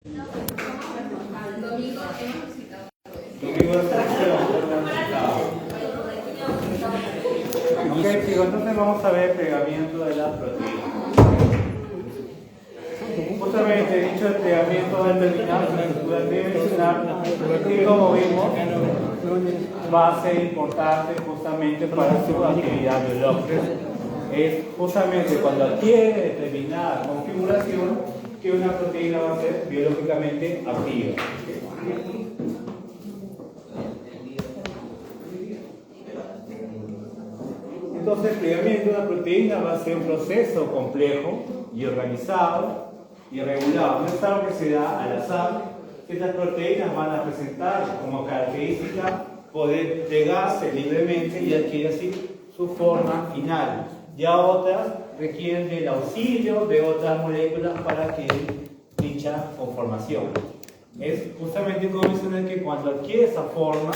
Domingo hemos visitado. Ok, chicos, entonces vamos a ver el plegamiento de las proteínas. Justamente dicho el plegamiento va a determinar la estructura tridimensional que, como vimos, va a ser importante justamente para su actividad biológica. Es justamente cuando adquiere determinada configuración que una proteína va a ser biológicamente activa. Entonces, el plegamiento de una proteína va a ser un proceso complejo y organizado y regulado. No es algo que se da al azar. Estas proteínas van a presentar como característica poder plegarse libremente y adquirir así su forma final. Ya otras requieren del auxilio de otras moléculas para adquirir dicha conformación. Es justamente como mencioné que cuando adquiere esa forma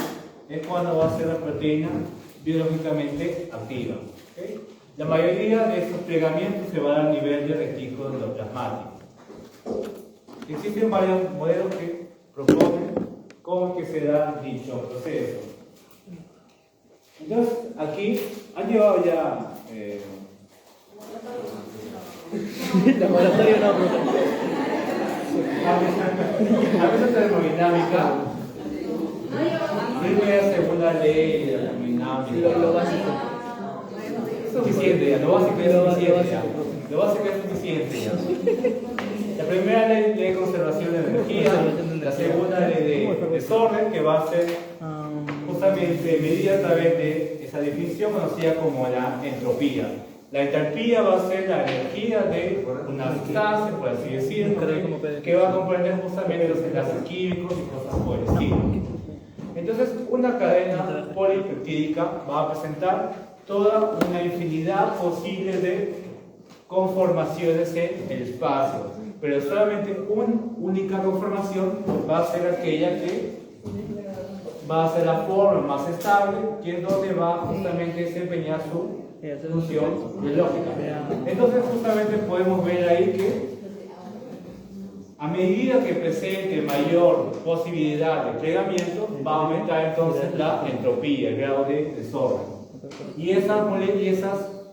es cuando va a ser la proteína biológicamente activa. ¿Okay? La mayoría de estos plegamientos se va a dar a nivel de retículo endoplasmático. Existen varios modelos que proponen cómo que se da dicho proceso. Entonces, aquí han llevado ya laboratorio no, a veces termodinámica. Primera, segunda ley de la termodinámica. lo básico. Suficiente, ya. Lo básico es suficiente. Ya. Lo básico es suficiente. Ya. La primera ley de conservación de energía, la segunda ley de desorden, que va a ser justamente medida a través de esa definición conocida como la entropía. La entalpía va a ser la energía de una sustancia, por así decirlo, que va a comprender justamente los enlaces químicos y cosas por el estilo. Entonces, una cadena polipeptídica va a presentar toda una infinidad posible de conformaciones en el espacio, pero solamente una única conformación va a ser aquella que va a ser la forma más estable, que es donde va justamente a desempeñar su función biológica. Entonces, justamente podemos ver ahí que a medida que presente mayor posibilidad de plegamiento, va a aumentar entonces la entropía, el grado de desorden. Y esos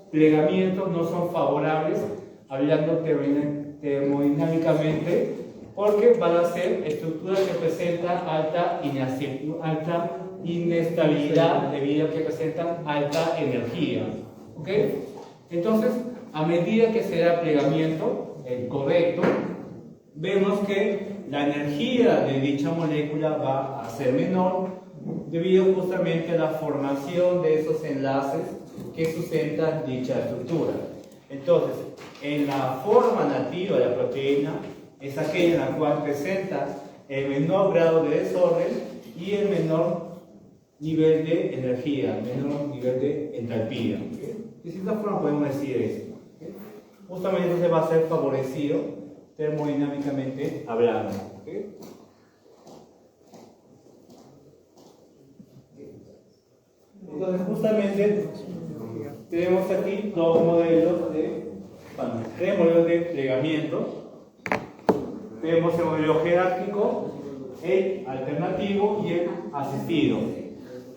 plegamientos no son favorables, hablando termodinámicamente, porque van a ser estructuras que presentan alta inestabilidad debido a que presentan alta energía. ¿Ok? Entonces, a medida que se da plegamiento correcto, vemos que la energía de dicha molécula va a ser menor debido justamente a la formación de esos enlaces que sustentan dicha estructura. Entonces, en la forma nativa de la proteína es aquella en la cual presenta el menor grado de desorden y el menor nivel de energía, el menor nivel de entalpía. De cierta forma podemos decir esto. Justamente entonces va a ser favorecido termodinámicamente hablando. ¿Okay? Entonces, justamente tenemos aquí dos modelos tres modelos de plegamiento. Tenemos el modelo jerárquico, el alternativo y el asistido.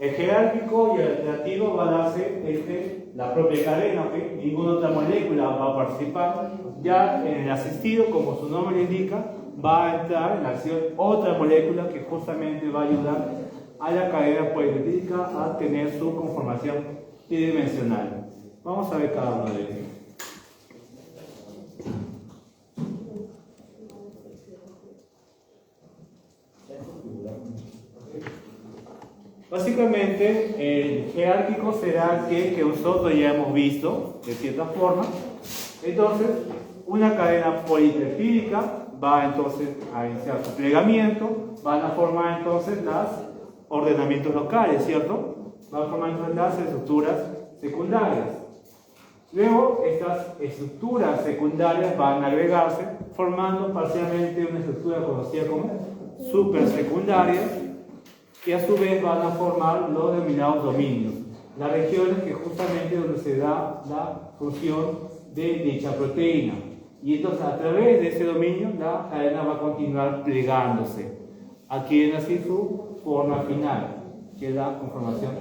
El jerárquico y el alternativo van a darse la propia cadena, ¿okay? Ninguna otra molécula va a participar. Ya en el asistido, como su nombre le indica, va a entrar en acción otra molécula que justamente va a ayudar a la cadena polipeptídica a tener su conformación tridimensional. Vamos a ver cada uno de ellos. Básicamente, el jerárquico será aquel que nosotros ya hemos visto, de cierta forma. Entonces, una cadena polipeptídica va entonces a iniciar su plegamiento, van a formar entonces los ordenamientos locales, ¿cierto? Van a formar entonces las estructuras secundarias. Luego, estas estructuras secundarias van a agregarse, formando parcialmente una estructura conocida como supersecundaria, que a su vez van a formar los denominados dominios, las regiones que justamente donde se da la función de dicha proteína. Y entonces a través de ese dominio la cadena va a continuar plegándose, adquieren así su forma final, que es la conformación,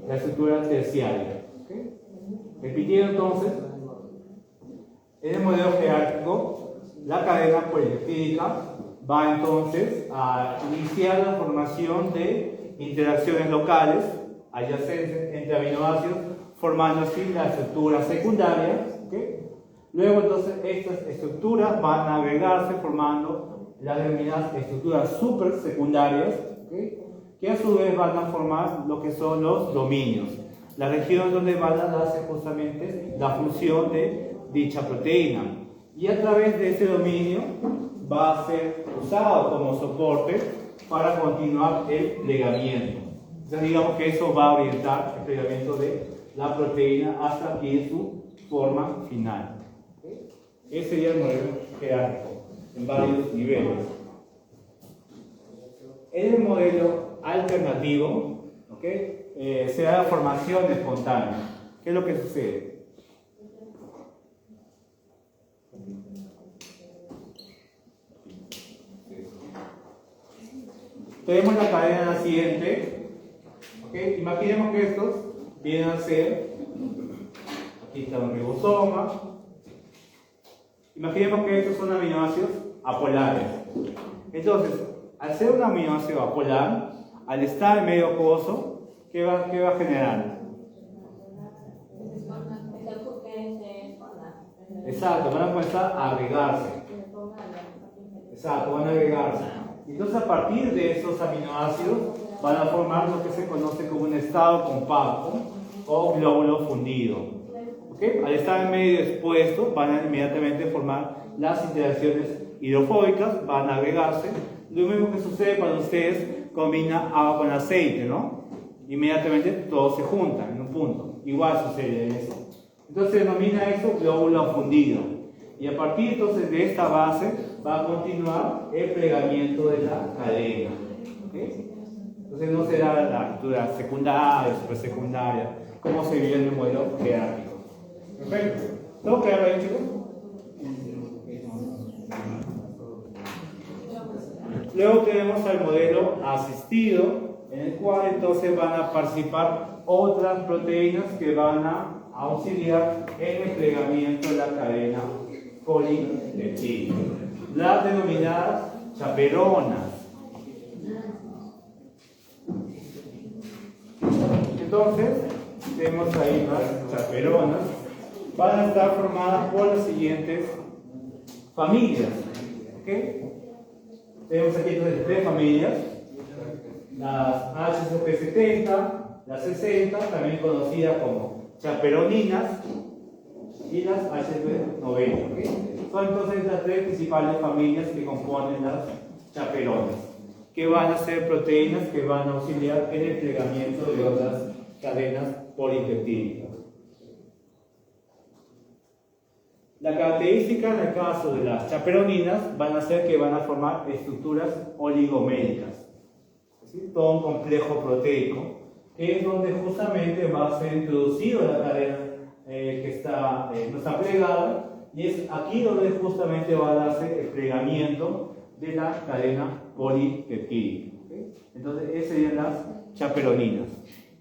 la estructura terciaria. ¿Okay? Repitiendo entonces, en el modelo jerárquico, la cadena polipeptídica va entonces a iniciar la formación de interacciones locales adyacentes entre aminoácidos, formando así la estructura secundaria. ¿Okay? Luego entonces estas estructuras van a agregarse formando las denominadas estructuras supersecundarias, ¿okay? Que a su vez van a formar lo que son los dominios, la región donde van a darse justamente la función de dicha proteína, y a través de ese dominio va a ser usado como soporte para continuar el plegamiento. Entonces digamos que eso va a orientar el plegamiento de la proteína hasta aquí su forma final. Ese sería el modelo jerárquico en varios niveles. En el modelo alternativo, ¿okay? Se da la formación espontánea. ¿Qué es lo que sucede? Tenemos la cadena naciente. ¿Okay? Imaginemos que estos vienen a ser, aquí está un ribosoma. Imaginemos que estos son aminoácidos apolares. Entonces, al ser un aminoácido apolar, al estar en medio acuoso, ¿qué va a generar? Exacto, van a comenzar a agregarse. Exacto, van a agregarse. Entonces, a partir de esos aminoácidos, van a formar lo que se conoce como un estado compacto o glóbulo fundido. ¿Okay? Al estar en medio expuesto, van a inmediatamente formar las interacciones hidrofóbicas, van a agregarse. Lo mismo que sucede cuando ustedes combinan agua con aceite, ¿no? Inmediatamente todos se juntan en un punto. Igual sucede eso. Entonces se denomina eso glóbulo fundido. Y a partir entonces de esta base va a continuar el plegamiento de la cadena. ¿Okay? Entonces no será la estructura secundaria, supersecundaria, como se vio en el modelo jerárquico. Perfecto. ¿Todo claro ahí, chicos? Luego tenemos el modelo asistido, en el cual entonces van a participar otras proteínas que van a auxiliar en el plegamiento de la cadena polipeptídica, las denominadas chaperonas. Entonces, tenemos ahí las chaperonas, van a estar formadas por las siguientes familias. ¿Okay? Tenemos aquí entonces tres familias: las HCP70, las 60, también conocidas como chaperoninas, y las HCP90. ¿Okay? Son entonces las tres principales familias que componen las chaperonas, que van a ser proteínas que van a auxiliar en el plegamiento de otras cadenas polipeptídicas. La característica en el caso de las chaperoninas van a ser que van a formar estructuras oligoméricas, es decir, todo un complejo proteico, que es donde justamente va a ser introducido la cadena que no está plegada, y es aquí donde justamente va a darse el plegamiento de la cadena polipeptídica. ¿Okay? Entonces, esas serían las chaperoninas,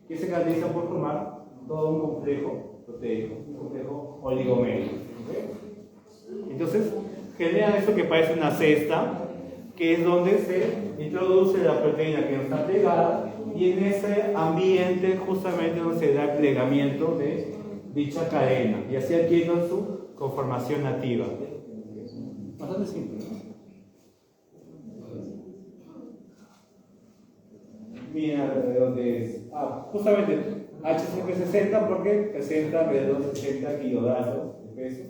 que se caracterizan por formar todo un complejo proteico, un complejo oligomérico. ¿Okay? Entonces, generan esto que parece una cesta, que es donde se introduce la proteína que no está plegada, y en ese ambiente justamente donde se da el plegamiento de dicha cadena, y así adquieren su conformación nativa. Bastante simple, ¿no? Mira de dónde es. Justamente HCP60 porque presenta alrededor de 60 kilodaltos de peso.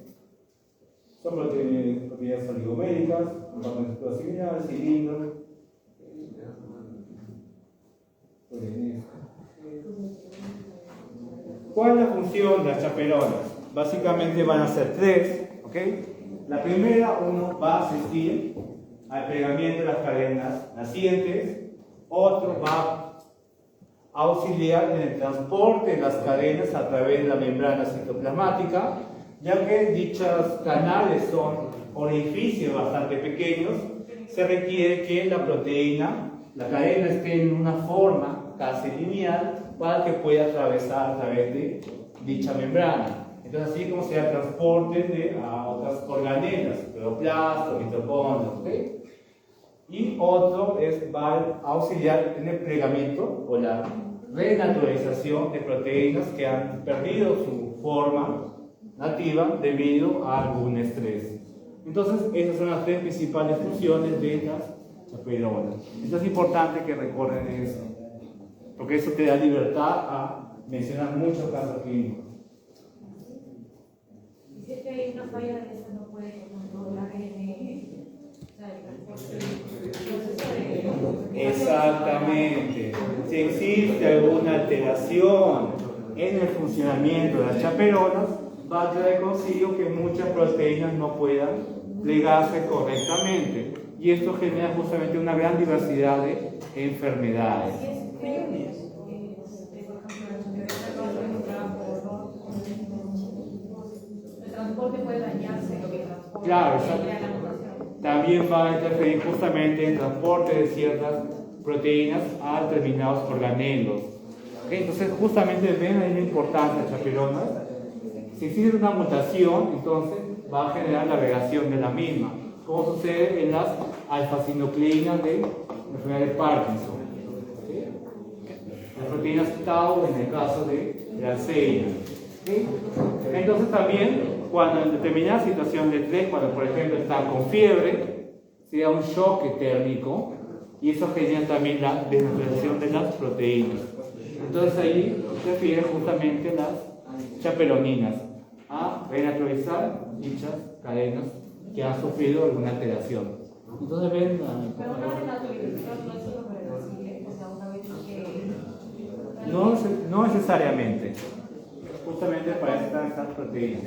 Son proteínas oligoméricas, con estructuras similares, cilindros. ¿Cuál es la función de las chaperonas? Básicamente van a ser tres. ¿Okay? La primera, uno va a asistir al plegamiento de las cadenas nacientes. Otro va a auxiliar en el transporte de las cadenas a través de la membrana citoplasmática, Ya que dichos canales son orificios bastante pequeños, se requiere que la proteína, la cadena, esté en una forma casi lineal para que pueda atravesar a través de dicha membrana. Entonces, así como se da transporte a otras organelas, cloroplastos, mitocondrios, ¿okay? Y otro va a auxiliar en el plegamiento o la renaturalización de proteínas que han perdido su forma nativa debido a algún estrés. Entonces, esas son las tres principales funciones de las chaperonas. Entonces, es importante que recuerden eso, porque eso te da libertad a mencionar muchos casos clínicos. Si es que hay una falla de esa, no puede controlar el proceso de... Exactamente. Si existe alguna alteración en el funcionamiento de las chaperonas, va a traer consigo que muchas proteínas no puedan plegarse correctamente. Y esto genera justamente una gran diversidad de enfermedades. El transporte puede dañarse, lo que transporta. Claro, también va a interferir justamente en el transporte de ciertas proteínas a determinados organelos. Entonces, justamente ven ahí la importancia de chaperonas. Si existe una mutación, entonces va a generar la agregación de la misma, como sucede en las alfa-sinucleínas de la enfermedad de Parkinson. ¿Sí? Las proteínas tau en el caso de Alzheimer. ¿Sí? Entonces también, cuando en determinada situación de estrés, cuando por ejemplo está con fiebre, se da un choque térmico y eso genera también la desnaturalización de las proteínas. Entonces ahí se refieren justamente las chaperoninas a renaturalizar dichas cadenas que han sufrido alguna alteración. Entonces ven... Pero una renaturalización no es solo reversible, o sea, una vez que... No necesariamente. Justamente para eso están estas proteínas.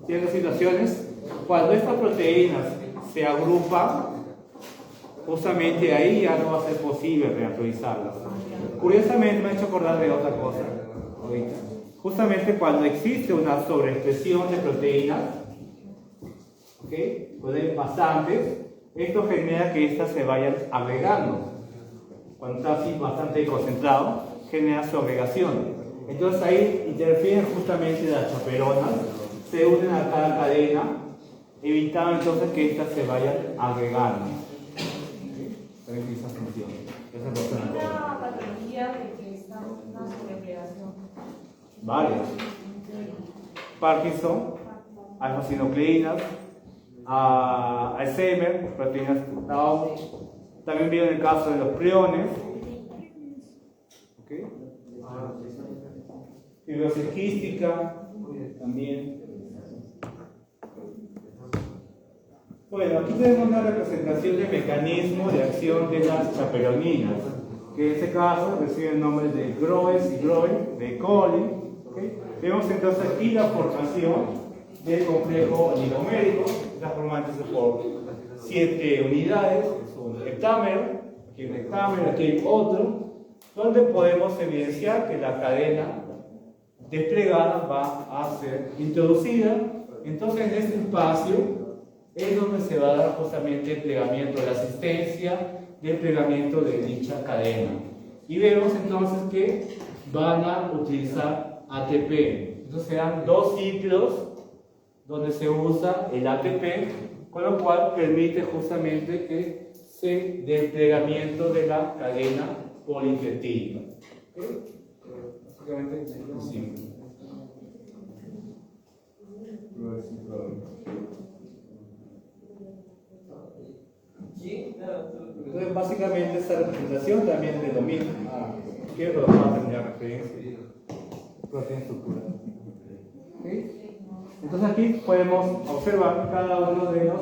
Ciertas situaciones, cuando estas proteínas se agrupan, justamente ahí ya no va a ser posible renaturalizarlas. Curiosamente me ha hecho acordar de otra cosa ahorita. Justamente cuando existe una sobreexpresión de proteínas, ¿okay? Puede haber bastantes, esto genera que estas se vayan agregando. Cuando está así bastante concentrado, genera su agregación. Entonces ahí interfieren justamente las chaperonas, se unen a cada cadena, evitando entonces que estas se vayan agregando. ¿Okay? Esa función. Esa es una patología de que está una sobrepredación. Varias. Parkinson, alfa-sinucleínas, Alzheimer, proteínas tau. También vieron el caso de los priones. ¿Okay? Fibrosis quística, también. Bueno, aquí tenemos una representación del mecanismo de acción de las chaperoninas, que en este caso recibe el nombre de Groves y Groves de coli. ¿Okay? Vemos entonces aquí la formación del complejo oligomérico, está formado por 7 unidades, es un heptámero, aquí hay un heptámero, aquí hay otro, donde podemos evidenciar que la cadena desplegada va a ser introducida. Entonces en este espacio es donde se va a dar justamente el plegamiento de la asistencia, del plegamiento de dicha cadena. Y vemos entonces que van a utilizar ATP. Entonces se dan 2 ciclos donde se usa el ATP, con lo cual permite justamente que se dé el plegamiento de la cadena polipeptídica. ¿Okay? Básicamente es simple. Entonces, básicamente esta representación también es de lo mismo. Quiero que lo puedan terminar referencia. Proteína estructura. ¿Okay? Entonces aquí podemos observar cada uno de las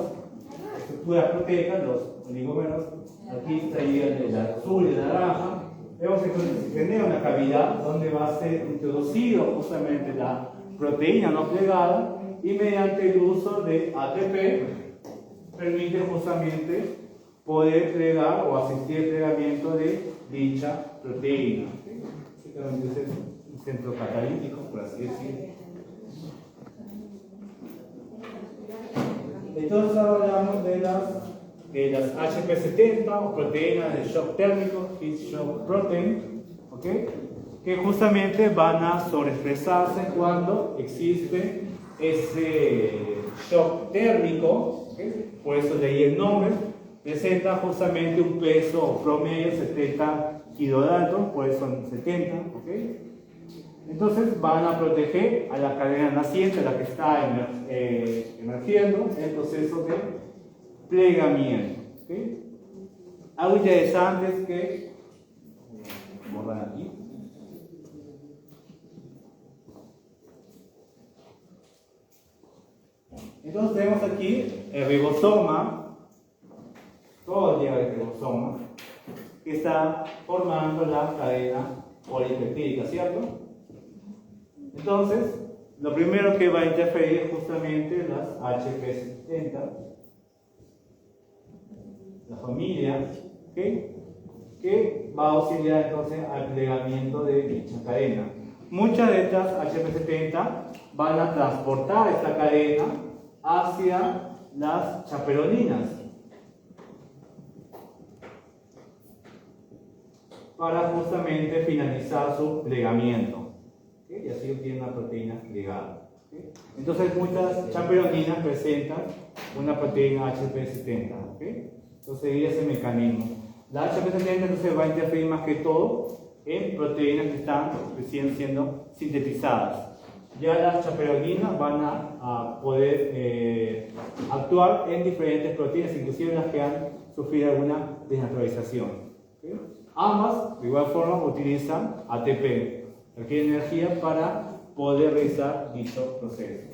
estructuras proteicas, los oligómeros. Aquí estaría el de azul y el naranja. Vemos entonces que se genera una cavidad donde va a ser introducido justamente la proteína no plegada y mediante el uso de ATP permite justamente poder plegar o asistir al plegamiento de dicha proteína. Básicamente es un centro catalítico, por así decirlo. Entonces ahora hablamos de las HP70 o proteínas de shock térmico, heat shock protein, ¿ok? Que justamente van a sobreexpresarse cuando existe ese shock térmico, ¿okay? Por eso de ahí el nombre, presenta justamente un peso promedio de 70 kilodalton, por eso son 70, ¿ok? Entonces van a proteger a la cadena naciente, la que está emergiendo en el proceso de plegamiento, ¿okay? Algo interesante es que, borrar aquí. Entonces tenemos aquí el ribosoma, todo lleva el ribosoma, que está formando la cadena polipeptídica, ¿cierto? Entonces, lo primero que va a interferir es justamente las HP70, la familia, ¿okay? Que va a auxiliar entonces al plegamiento de dicha cadena. Muchas de estas HP70 van a transportar esta cadena hacia las chaperoninas para justamente finalizar su plegamiento, ¿okay? Y así obtiene una proteína plegada, ¿okay? Entonces muchas chaperoninas presentan una proteína HP70, ¿okay? Entonces sería ese mecanismo. La HP70 entonces va a interferir más que todo en proteínas que están recién siendo sintetizadas. Ya las chaperoninas van a poder actuar en diferentes proteínas, inclusive las que han sufrido alguna desnaturalización, ¿okay? Ambas, de igual forma, utilizan ATP, requieren energía para poder realizar dicho proceso.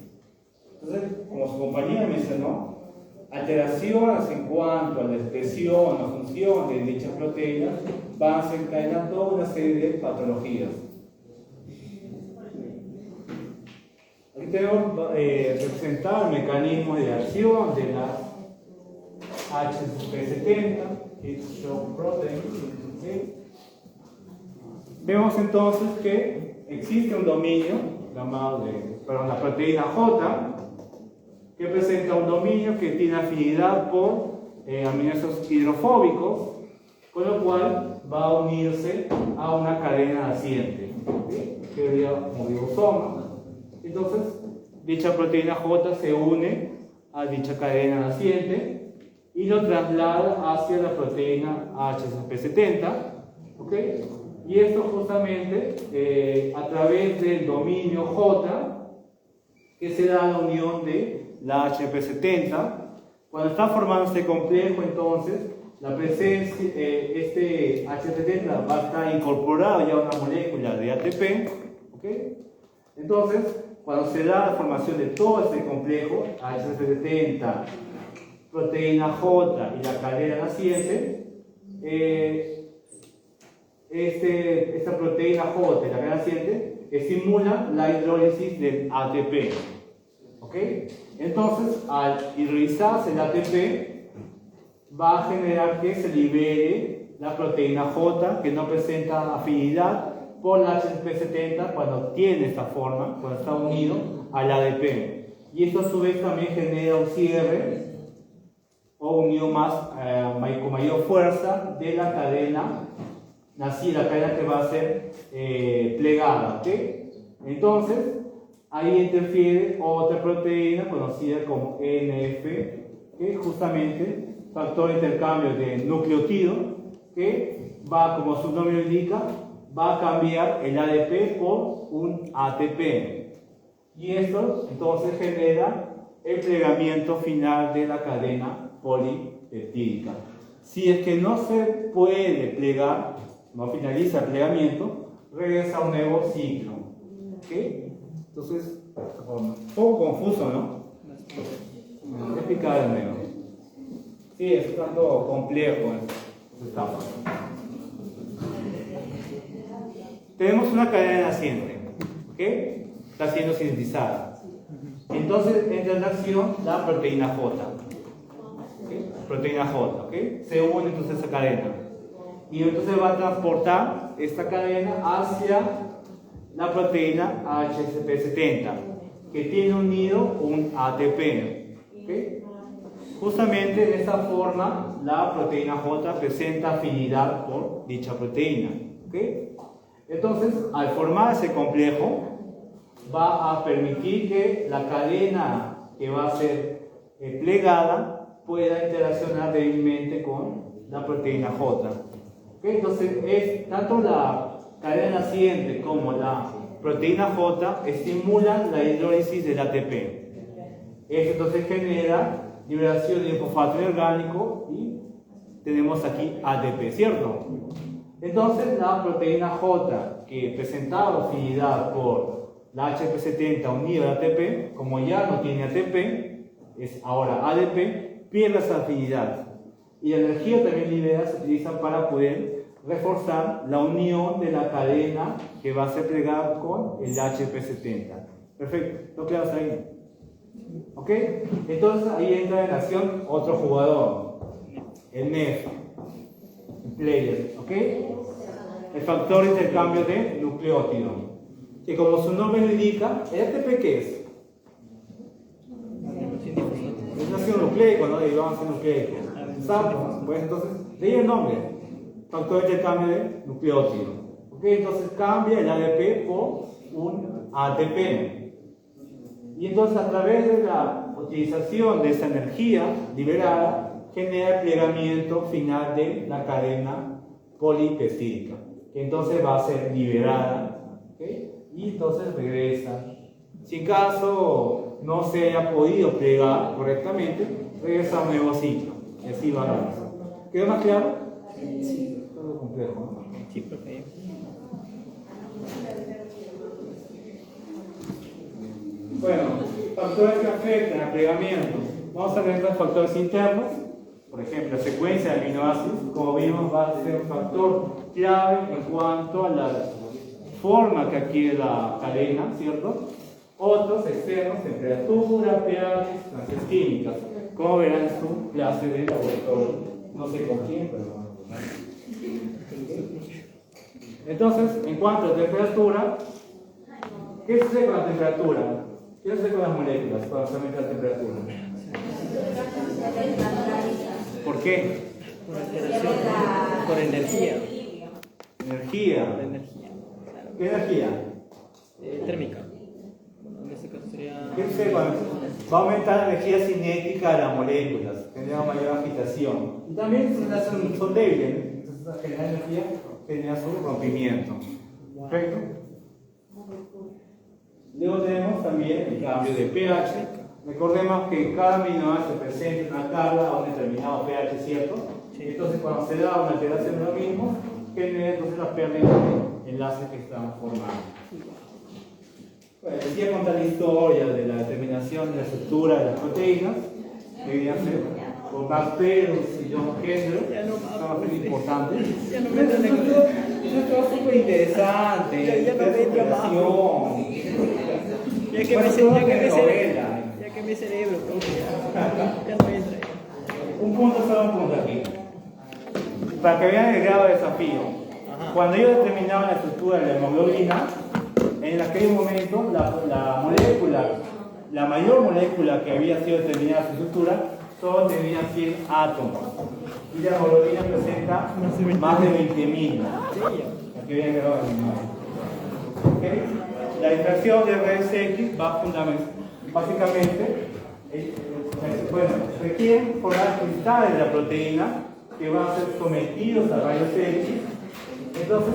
Entonces, como su compañera mencionó, alteraciones en cuanto a la expresión o función de dichas proteínas van a desencadenar toda una serie de patologías. Aquí tenemos representado el mecanismo de acción de las HP70, Heat Shock Protein. ¿Sí? Vemos entonces que existe un dominio llamado la proteína J, que presenta un dominio que tiene afinidad por aminoácidos hidrofóbicos, con lo cual va a unirse a una cadena naciente, ¿sí? Que sería un ribosoma. Entonces, dicha proteína J se une a dicha cadena naciente y lo traslada hacia la proteína HP70, ¿ok? Y esto justamente a través del dominio J, que se da la unión de la HP70. Cuando está formando este complejo, entonces, la presencia, este HP70 va a estar incorporado ya a una molécula de ATP, ¿ok? Entonces, cuando se da la formación de todo este complejo, HP70, proteína J y la cadena naciente, esta proteína J y la cadena naciente estimulan la hidrólisis del ATP, ¿ok? Entonces, al hidrolizarse el ATP, va a generar que se libere la proteína J, que no presenta afinidad por la HP70 cuando tiene esta forma, cuando está unido al ADP. Y esto a su vez también genera un cierre o unión con mayor fuerza de la cadena nacida, la cadena que va a ser plegada, ¿ok? Entonces, ahí interfiere otra proteína conocida como NF, que justamente factor de intercambio de nucleótido, que va, como su nombre indica, va a cambiar el ADP por un ATP. Y esto entonces genera el plegamiento final de la cadena polipeptídica. Si es que no se puede plegar, no finaliza el plegamiento, regresa a un nuevo ciclo. ¿Okay? Entonces, un poco confuso, ¿no? Voy a explicar de nuevo. Sí, es tanto complejo esta etapa. Tenemos una cadena naciente, ¿ok? Está siendo sintetizada. Entonces entra en acción la proteína J. ¿Okay? Proteína J, ¿ok? Se une entonces a esa cadena. Y entonces va a transportar esta cadena hacia la proteína HP70, que tiene unido un ATP. ¿Okay? justamente en esta forma la proteína J presenta afinidad por dicha proteína. ¿Okay? Entonces, al formar ese complejo, va a permitir que la cadena que va a ser plegada pueda interaccionar débilmente con la proteína J. ¿Okay? Entonces, tanto la cadena naciente como la proteína J estimulan la hidrólisis del ATP. Esto entonces genera liberación de fosfato orgánico y tenemos aquí ATP, ¿cierto? Entonces la proteína J, que presentaba afinidad por la HP70 unida al ATP, como ya no tiene ATP, es ahora ADP, pierde esa afinidad. Y la energía también liberada se utiliza para poder reforzar la unión de la cadena que va a ser plegada con el HP70. Perfecto, ¿lo quedas ahí? ¿Ok? Entonces ahí entra en acción otro jugador, el NEF, el player, ¿ok? El factor de intercambio de nucleótido, que como su nombre lo indica, ¿el ATP qué es? Es un ácido nucleico, ¿no? Derivado de ácido nucleico. Exacto, pues entonces, de ahí el nombre, factor de intercambio de nucleótido. ¿Ok? Entonces cambia el ADP por un ATP. Y entonces a través de la utilización de esa energía liberada, genera el plegamiento final de la cadena polipeptídica, que entonces va a ser liberada, ¿okay? Y entonces regresa. Si en caso no se haya podido plegar correctamente, regresa a un nuevo ciclo. Y así va a avanzar. ¿Quedó más claro? Sí. Todo complejo, ¿no? Sí, profe. Bueno, factores que afectan al plegamiento. Vamos a ver los factores internos. Por ejemplo, la secuencia de aminoácidos, como vimos, va a ser un factor clave en cuanto a la forma que adquiere la cadena, ¿cierto? Otros externos, temperatura, pH, sustancias químicas, como verán en su clase de laboratorio. No sé con quién, pero bueno. Entonces, en cuanto a temperatura, ¿qué sucede con la temperatura? ¿Qué sucede con las moléculas cuando se aumenta la temperatura? ¿Por qué? Por alteración, por energía. Energía. Por energía. Claro. ¿Qué energía? Térmica. Bueno, en este caso sería. ¿Qué sucede cuando va a aumentar la energía cinética de las moléculas? Genera mayor agitación. Y también son débiles, ¿eh? Entonces, generar energía genera su rompimiento. ¿Perfecto? Luego tenemos también el cambio de pH. Recordemos que cada aminoácido presenta una carga a un determinado pH, ¿cierto? Entonces, cuando se da una alteración de lo mismo, genera entonces la pérdida de enlaces que están formando. Bueno, decía contar la historia de la determinación de la estructura de las proteínas, que viene a ser por Max Perls y John Hendler, son bastante importantes. Ya no me entra Eso es súper interesante. Ya no me entra más. Ya que mi cerebro, profe, ya no entra. Un punto, solo un punto aquí. Para que vean el grado de desafío. Cuando ellos determinaban la estructura de la hemoglobina, en aquel momento la mayor molécula que había sido determinada su estructura, solo tenía 100 átomos. Y la hemoglobina presenta más de 20.000. Para que vean el grado de desafío. ¿Okay? La dispersión de rayos X va básicamente, requieren formar cristales de la proteína que van a ser sometidos a rayos X. Entonces,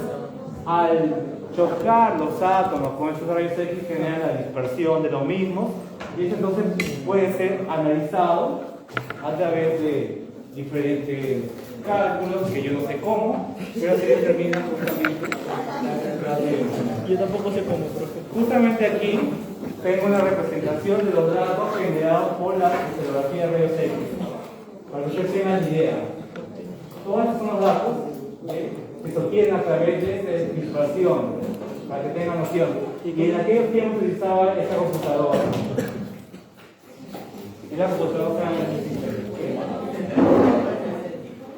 al chocar los átomos con esos rayos X, generan la dispersión de los mismos, y eso entonces puede ser analizado a través de diferentes cálculos, que yo no sé cómo, pero se determina justamente la de... Yo tampoco sé cómo, profe. Justamente aquí tengo una representación de los datos generados por la cristalografía de rayos X, para que ustedes tengan idea. Todos estos son los datos que se obtienen a través de dispersión, para que tengan noción. Y en aquellos tiempos se utilizaba esta computadora. Y la computadora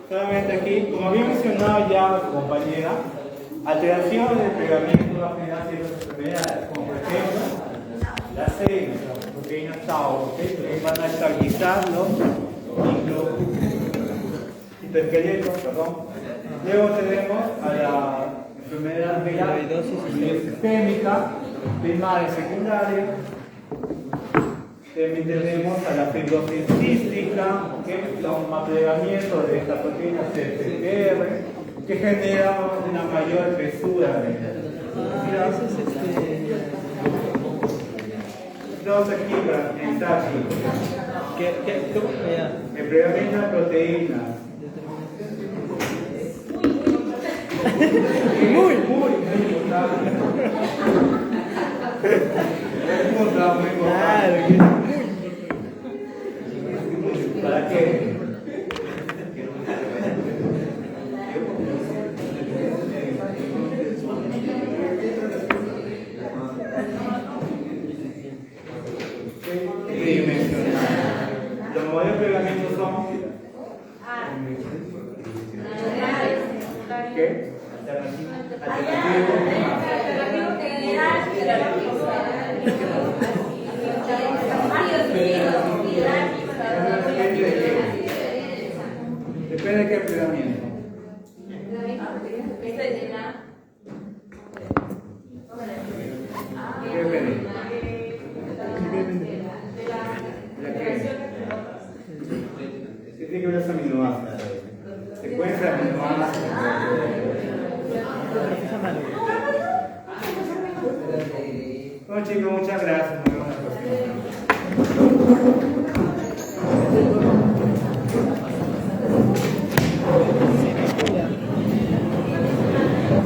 solamente aquí, como había mencionado ya su compañera, alteraciones del plegamiento va a generar ciertas enfermedades, como por ejemplo la proteína tau, que van a estabilizar los hiperesqueleto, perdón. Luego tenemos a la enfermedad renal sistémica, primaria y secundaria. También tenemos a la fibrosis cística, que son un aplegamiento de esta proteína CFTR, que genera una mayor espesura de dos aquí para pensar ¿Cómo? Ya. el plegamiento de proteínas. Muy importante. Muy importante. ¿Para qué? Los modelos de plegamiento son ¿qué? Depende de qué plegamiento. ¿Qué depende? ¿De qué? Tiene que ver los aminoácidos. Secuencia de aminoácidos. Bueno chicos, muchas gracias. Muy buena